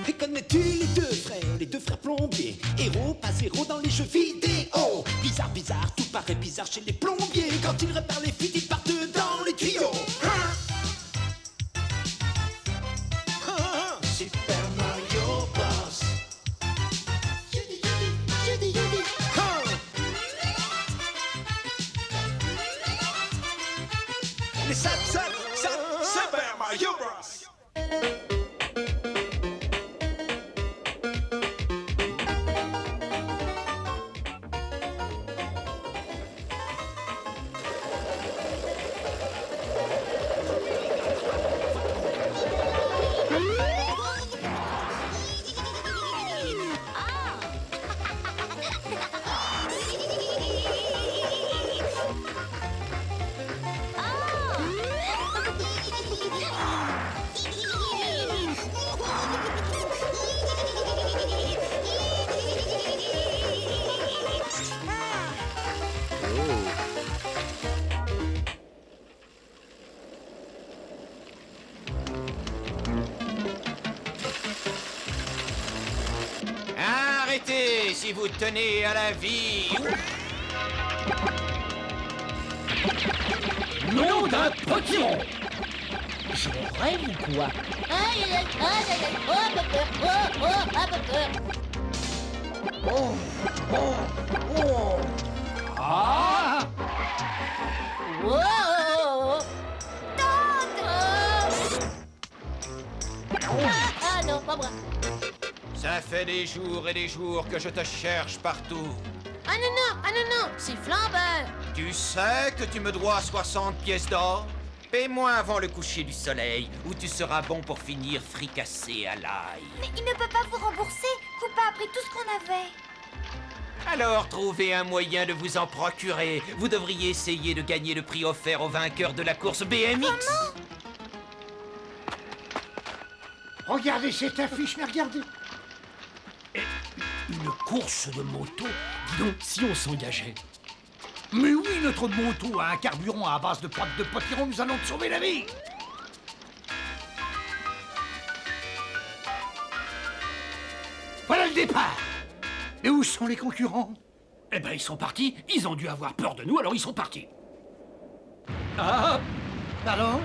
Et connais-tu les deux frères plombiers? Héros, pas zéro dans les jeux vidéo. Bizarre, bizarre, tout paraît bizarre chez les plombiers. Quand ils réparent les fuites, ils partent dans les tuyaux. Super Mario Bros. Les Super Mario Bros. Arrêtez si vous tenez à la vie. Nom d'un potiron! Je rêve ou quoi? Aïe, aïe, aïe, aïe, aïe, aïe, oh, pas peur, oh, oh, ah, pas peur. Ah! Oh, ah non, pas moi. Ça fait des jours et des jours que je te cherche partout. Ah non, c'est Flambeur. Tu sais que tu me dois 60 pièces d'or? Paie-moi avant le coucher du soleil, ou tu seras bon pour finir fricassé à l'ail. Mais il ne peut pas vous rembourser. Koopa a pris tout ce qu'on avait. Alors trouvez un moyen de vous en procurer. Vous devriez essayer de gagner le prix offert au vainqueur de la course BMX. Regardez cette affiche, mais regardez! Une course de moto? Dis donc, si on s'engageait. Mais oui, notre moto a un carburant à base de pâte de potiron, nous allons te sauver la vie! Voilà le départ! Et où sont les concurrents? Eh ben, ils sont partis, ils ont dû avoir peur de nous, alors ils sont partis. Ah! Alors?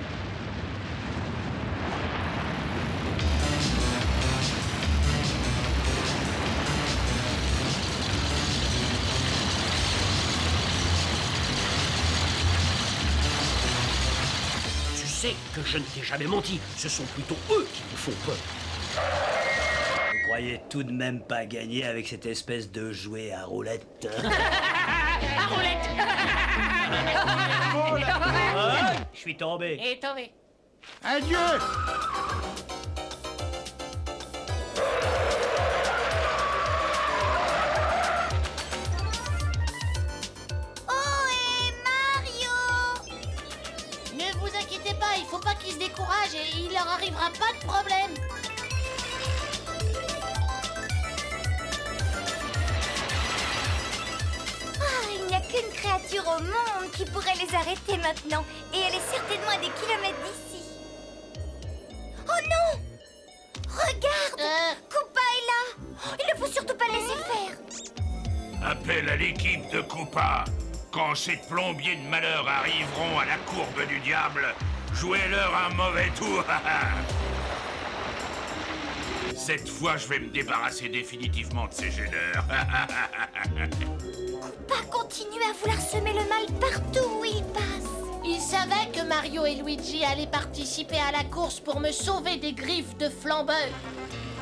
Tu sais que je ne t'ai jamais menti, ce sont plutôt eux qui me font peur. Vous croyez tout de même pas gagner avec cette espèce de jouet à roulette? À roulette. Ah, je suis tombé. Et tombé. Adieu! Ne vous inquiétez pas, il faut pas qu'ils se découragent et il leur arrivera pas de problème. Ah, il n'y a qu'une créature au monde qui pourrait les arrêter maintenant. Et elle est certainement à des kilomètres d'ici. Oh non! Regarde! Koopa est là! Il ne faut surtout pas le laisser faire. Appel à l'équipe de Koopa. Quand ces plombiers de malheur arriveront à la courbe du diable, jouez-leur un mauvais tour. Cette fois, je vais me débarrasser définitivement de ces gêneurs. Koopa continue à vouloir semer le mal partout où il passe. Il savait que Mario et Luigi allaient participer à la course pour me sauver des griffes de Flambeur.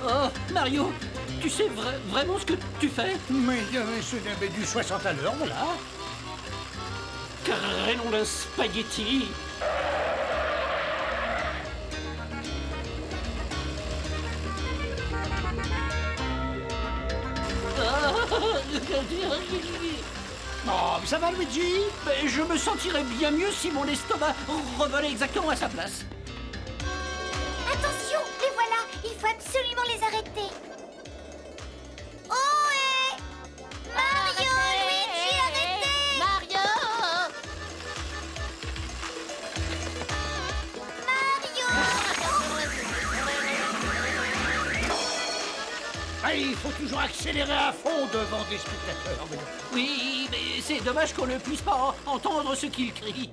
Oh, Mario, tu sais vraiment ce que tu fais? Mais ce n'avait du 60 à l'heure, voilà. Crénom d'un spaghetti. Oh, ça va, Luigi? Ben, je me sentirais bien mieux si mon estomac revenait exactement à sa place. Attention, les voilà. Il faut absolument les arrêter. Oh, Mario, Luigi, arrêtez! Mario! Mario! Ah, il faut toujours accélérer à fond devant des spectateurs. Oui, mais c'est dommage qu'on ne puisse pas entendre ce qu'ils crient.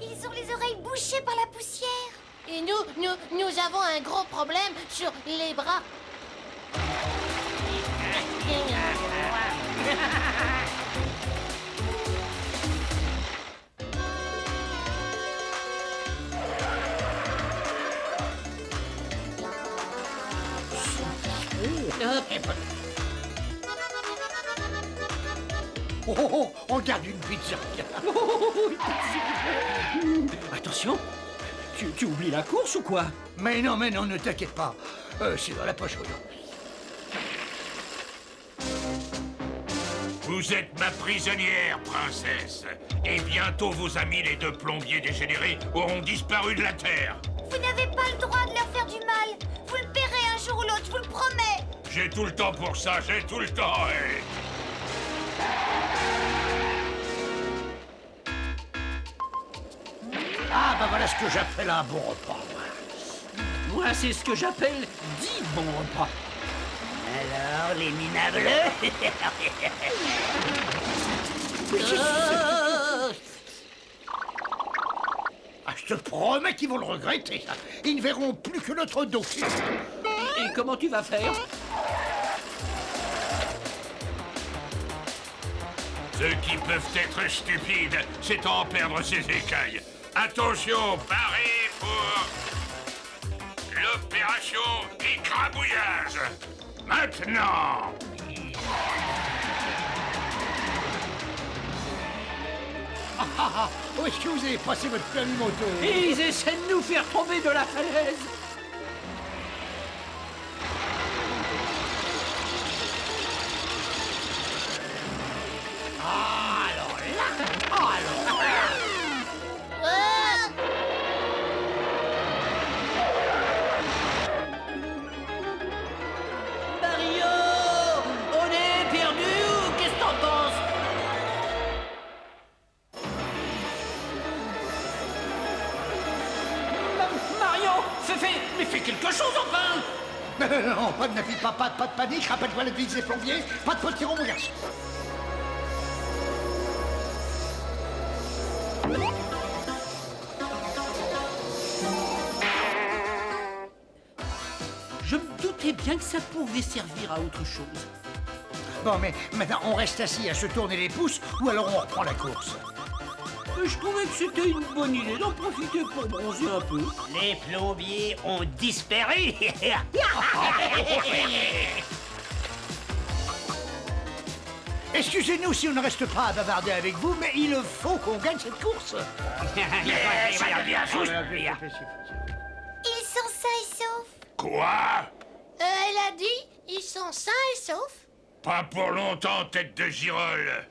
Ils ont les oreilles bouchées par la poussière. Et nous avons un gros problème sur les bras. On garde une pizza. Attention, tu oublies la course ou quoi? Mais non, ne t'inquiète pas. C'est dans la poche, voyons. Vous êtes ma prisonnière, princesse. Et bientôt vos amis, les deux plombiers dégénérés, auront disparu de la Terre. Vous n'avez pas le droit de leur faire du mal. Vous le paierez un jour ou l'autre, je vous le promets. J'ai tout le temps pour ça, j'ai tout le temps. Ah, bah voilà ce que j'appelle un bon repas. Moi, c'est ce que j'appelle 10 bons repas. Alors, les minables Ah, je te promets qu'ils vont le regretter. Ils ne verront plus que notre dos. Et comment tu vas faire? Ceux qui peuvent être stupides, c'est en perdre ses écailles. Attention, parez pour l'opération écrabouillage. Maintenant. Où est-ce que vous avez passé votre permis moto? Et ils essaient de nous faire tomber de la falaise. Mario, on est perdu ou qu'est-ce que t'en penses? Mario, mais fais quelque chose enfin! Non, pas de panique, rappelle-toi la devise des plombiers, pas de potiron, mon garçon. Je me doutais bien que ça pouvait servir à autre chose. Bon, mais maintenant, on reste assis à se tourner les pouces, ou alors on reprend la course. Je trouvais que c'était une bonne idée d'en profiter pour bronzer un peu. Les plombiers ont disparu. Excusez-nous si on ne reste pas à bavarder avec vous, mais il faut qu'on gagne cette course. Ils sont sains et saufs. Quoi? Elle a dit, ils sont sains et saufs. Pas pour longtemps, tête de girole.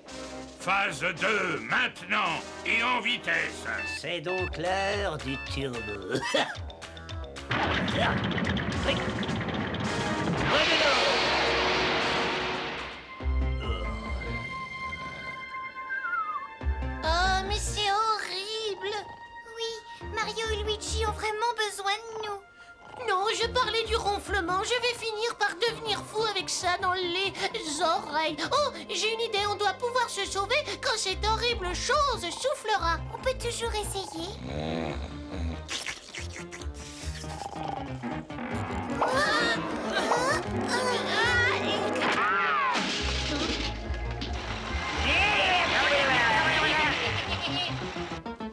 Phase 2, maintenant, et en vitesse. C'est donc l'heure du turbo. Oh, mais c'est horrible. Oui, Mario et Luigi ont vraiment besoin de nous. Non, je parlais du ronflement. Je vais finir par devenir fou avec ça dans les oreilles. Oh, j'ai une idée. On doit pouvoir se sauver quand cette horrible chose soufflera. On peut toujours essayer.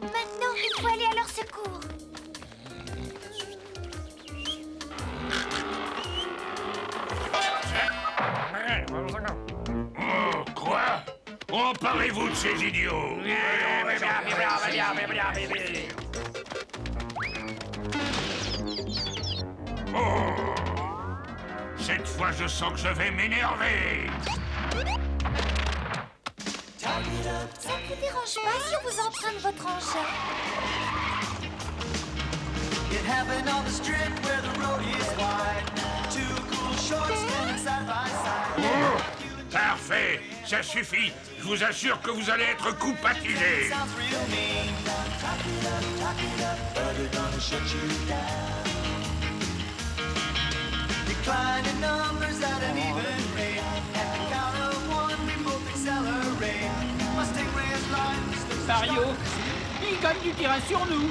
Maintenant, il faut aller à leur secours. Oh, quoi? Emparez-vous de ces idiots. Oh. Cette fois, je sens que je vais m'énerver. Ça ne vous dérange pas si on vous emprunte votre engin? It happened on the strip where the road is wide. Two cool shorts standing side by side. Oh, parfait, ça suffit. Je vous assure que vous allez être compatilisés. Sounds real mean. Talk it up, but they're gonna shut you down. Declining numbers at an even Mario, il gagne du terrain sur nous.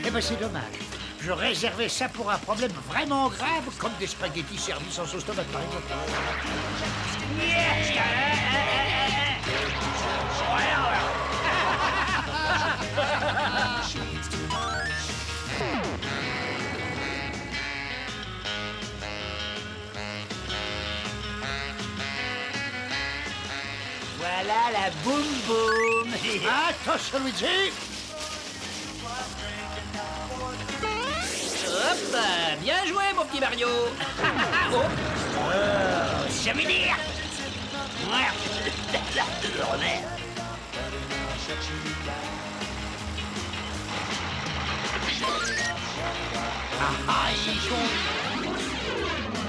Eh ben c'est dommage. Je réservais ça pour un problème vraiment grave, comme des spaghettis servis sans sauce tomate par exemple. Voilà la boum boum. Attention Luigi. Hop, bien joué mon petit Mario. Oh, ça veut dire.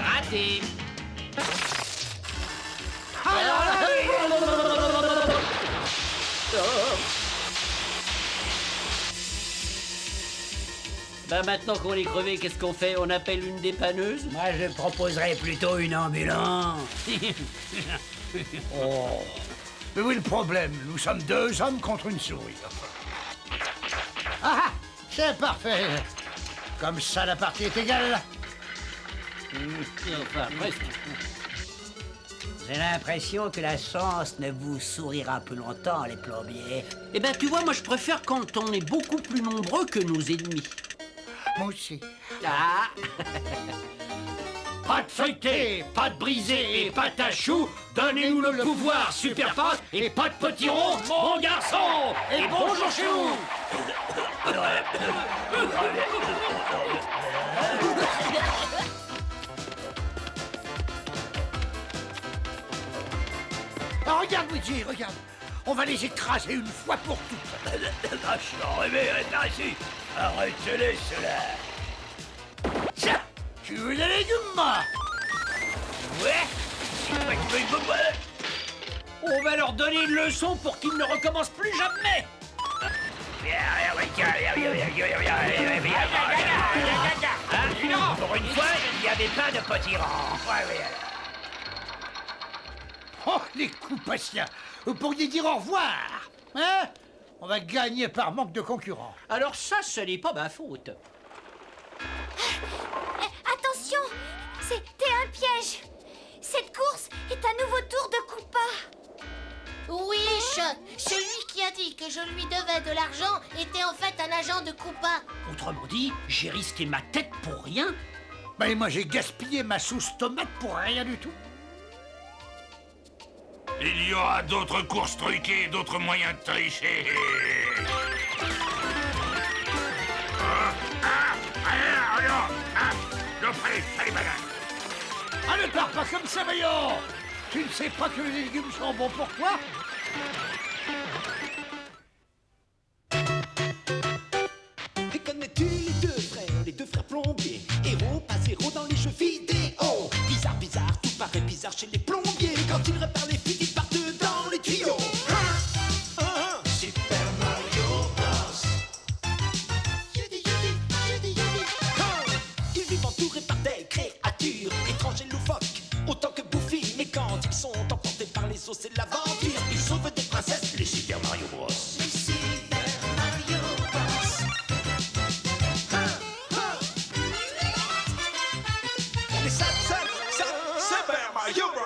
Raté. Bah maintenant qu'on est crevé, qu'est-ce qu'on fait? On appelle une dépanneuse? Moi, je proposerais plutôt une ambulance. Oh. Mais où est le problème? Nous sommes 2 hommes contre une souris. Ah, c'est parfait. Comme ça, la partie est égale. Enfin, presque. J'ai l'impression que la chance ne vous sourira plus longtemps, les plombiers. Eh ben tu vois, moi je préfère quand on est beaucoup plus nombreux que nos ennemis. Moi aussi. Ah. Pâte feuilletée, pâte brisée et pâte à choux, donnez-nous le pouvoir, super pâte et pâte potiron, mon garçon. Et bonjour chez vous. Ah, regarde Luigi, regarde. On va les écraser une fois pour toutes. Vachement rêvé, ici. Arrêtez-les, ceux-là. Tiens, tu veux des légumes, moi? Ouais. On va leur donner une leçon pour qu'ils ne recommencent plus jamais. Pour une fois, il n'y avait pas de potiron. Oh, les coups patients. Vous pourriez dire au revoir. Hein? On va gagner par manque de concurrents. Alors ça, ce n'est pas ma faute. Attention, c'était un piège. Cette course est un nouveau tour de Koopa. Oui, celui qui a dit que je lui devais de l'argent était en fait un agent de Koopa. Autrement dit, j'ai risqué ma tête pour rien. Ben, moi, j'ai gaspillé ma sauce tomate pour rien du tout. Il y aura d'autres courses truquées et d'autres moyens de tricher. Allez, madame. Ah, ne pars pas comme ça, voyons. Tu ne sais pas que les légumes sont bons pour toi? Et connais-tu les deux frères plombiers? Héros, pas zéro dans les jeux vidéo. Bizarre, bizarre, tout paraît bizarre chez les plombiers. Quand ils réparent les fuites, ils partent dans les tuyaux. Super Mario Bros. Yudi, yudi, yudi, yudi. Ils vivent entourés par des créatures étranges et loufoques, autant que bouffi. Mais quand ils sont emportés par les eaux, c'est l'aventure. Ils sauvent des princesses, les Super Mario Bros. Les Super Mario Bros. Les Super Mario Bros.